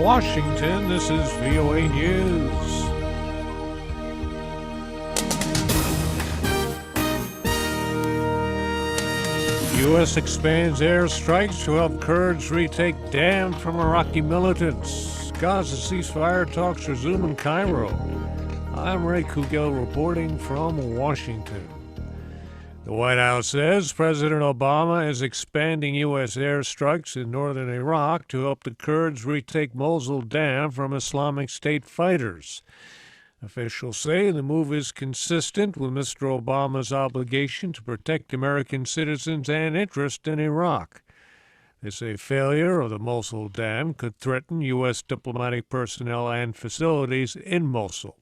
Washington, this is VOA News. U.S. expands airstrikes to help Kurds retake Dam from Iraqi militants. Gaza ceasefire talks resume in Cairo. I'm Ray Kouguell reporting from Washington. The White House says President Obama is expanding U.S. airstrikes in northern Iraq to help the Kurds retake Mosul Dam from Islamic State fighters. Officials say the move is consistent with Mr. Obama's obligation to protect American citizens and interest in Iraq. They say failure of the Mosul Dam could threaten U.S. diplomatic personnel and facilities in Mosul.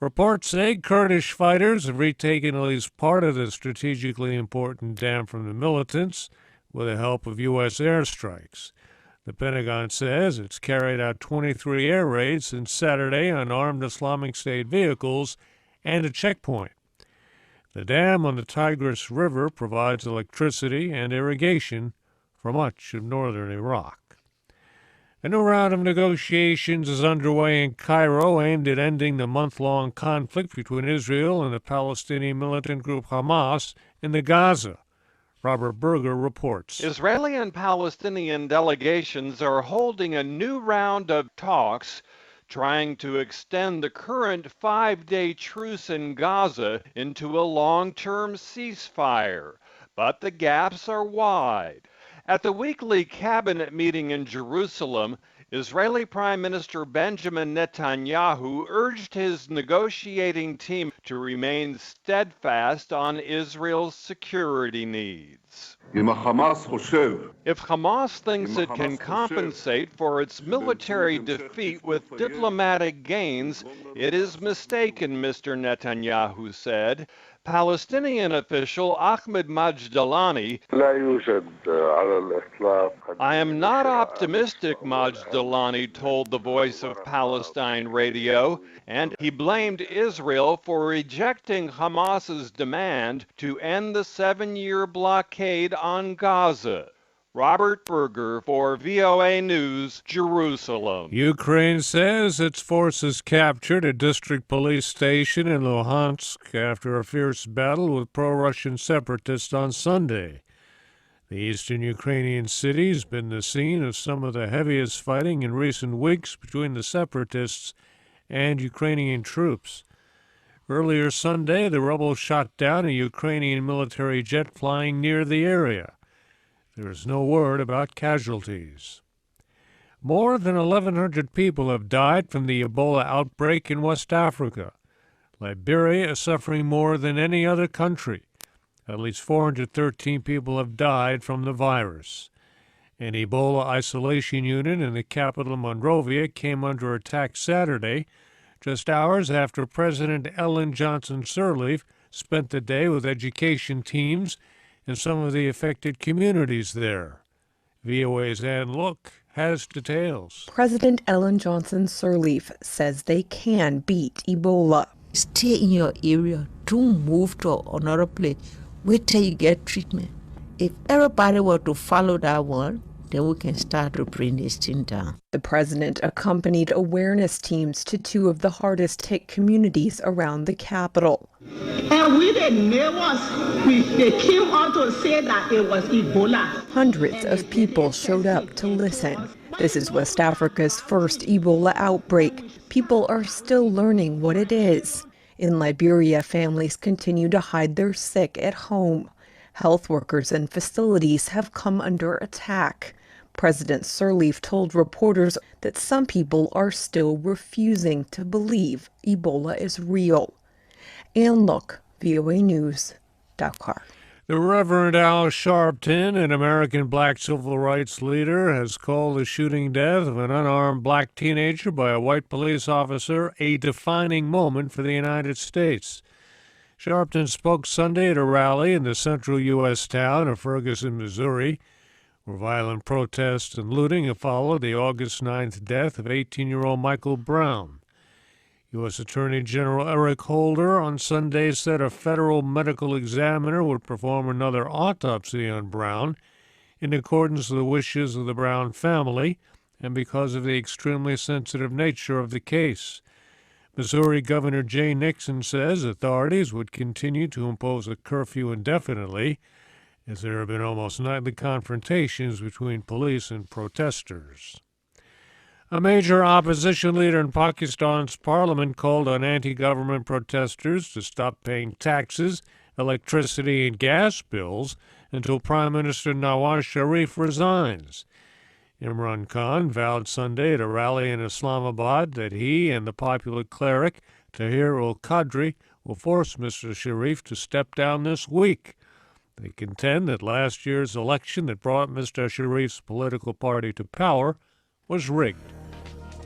Reports say Kurdish fighters have retaken at least part of the strategically important dam from the militants with the help of U.S. airstrikes. The Pentagon says it's carried out 23 air raids since Saturday on armed Islamic State vehicles and a checkpoint. The dam on the Tigris River provides electricity and irrigation for much of northern Iraq. A new round of negotiations is underway in Cairo aimed at ending the month-long conflict between Israel and the Palestinian militant group Hamas in the Gaza. Robert Berger reports. Israeli and Palestinian delegations are holding a new round of talks trying to extend the current 5-day truce in Gaza into a long-term ceasefire. But the gaps are wide. At the weekly cabinet meeting in Jerusalem, Israeli Prime Minister Benjamin Netanyahu urged his negotiating team to remain steadfast on Israel's security needs. If Hamas thinks it can compensate for its military defeat with diplomatic gains, it is mistaken, Mr. Netanyahu said. Palestinian official Ahmed Majdalani, I am not optimistic, Majdalani told the Voice of Palestine radio, and he blamed Israel for rejecting Hamas's demand to end the 7-year blockade on Gaza. Robert Berger for VOA News, Jerusalem. Ukraine says its forces captured a district police station in Luhansk after a fierce battle with pro-Russian separatists on Sunday. The eastern Ukrainian city has been the scene of some of the heaviest fighting in recent weeks between the separatists and Ukrainian troops. Earlier Sunday, the rebels shot down a Ukrainian military jet flying near the area. There is no word about casualties. More than 1,100 people have died from the Ebola outbreak in West Africa. Liberia is suffering more than any other country. At least 413 people have died from the virus. An Ebola isolation unit in the capital Monrovia came under attack Saturday, just hours after President Ellen Johnson Sirleaf spent the day with education teams in some of the affected communities there. VOA's Ann Look has details. President Ellen Johnson Sirleaf says they can beat Ebola. Stay in your area. Don't move to another place. Wait till you get treatment. If everybody were to follow that one, then we can start to bring this thing down. The president accompanied awareness teams to 2 of the hardest hit communities around the capital. And we the neighbors, they came out to say that it was Ebola. Hundreds of people showed up to listen. This is West Africa's first Ebola outbreak. People are still learning what it is. In Liberia, families continue to hide their sick at home. Health workers and facilities have come under attack. President Sirleaf told reporters that some people are still refusing to believe Ebola is real. Ann Look, VOA News, Dakar. The Reverend Al Sharpton, an American black civil rights leader, has called the shooting death of an unarmed black teenager by a white police officer a defining moment for the United States. Sharpton spoke Sunday at a rally in the central U.S. town of Ferguson, Missouri, where violent protests and looting have followed the August 9th death of 18-year-old Michael Brown. U.S. Attorney General Eric Holder on Sunday said a federal medical examiner would perform another autopsy on Brown in accordance with the wishes of the Brown family and because of the extremely sensitive nature of the case. Missouri Governor Jay Nixon says authorities would continue to impose a curfew indefinitely, as there have been almost nightly confrontations between police and protesters. A major opposition leader in Pakistan's parliament called on anti-government protesters to stop paying taxes, electricity, and gas bills until Prime Minister Nawaz Sharif resigns. Imran Khan vowed Sunday at a rally in Islamabad that he and the popular cleric Tahir ul-Qadri will force Mr. Sharif to step down this week. They contend that last year's election that brought Mr. Sharif's political party to power was rigged.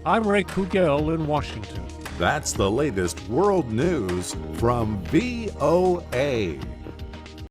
I'm Ray Kouguell in Washington. That's the latest world news from VOA.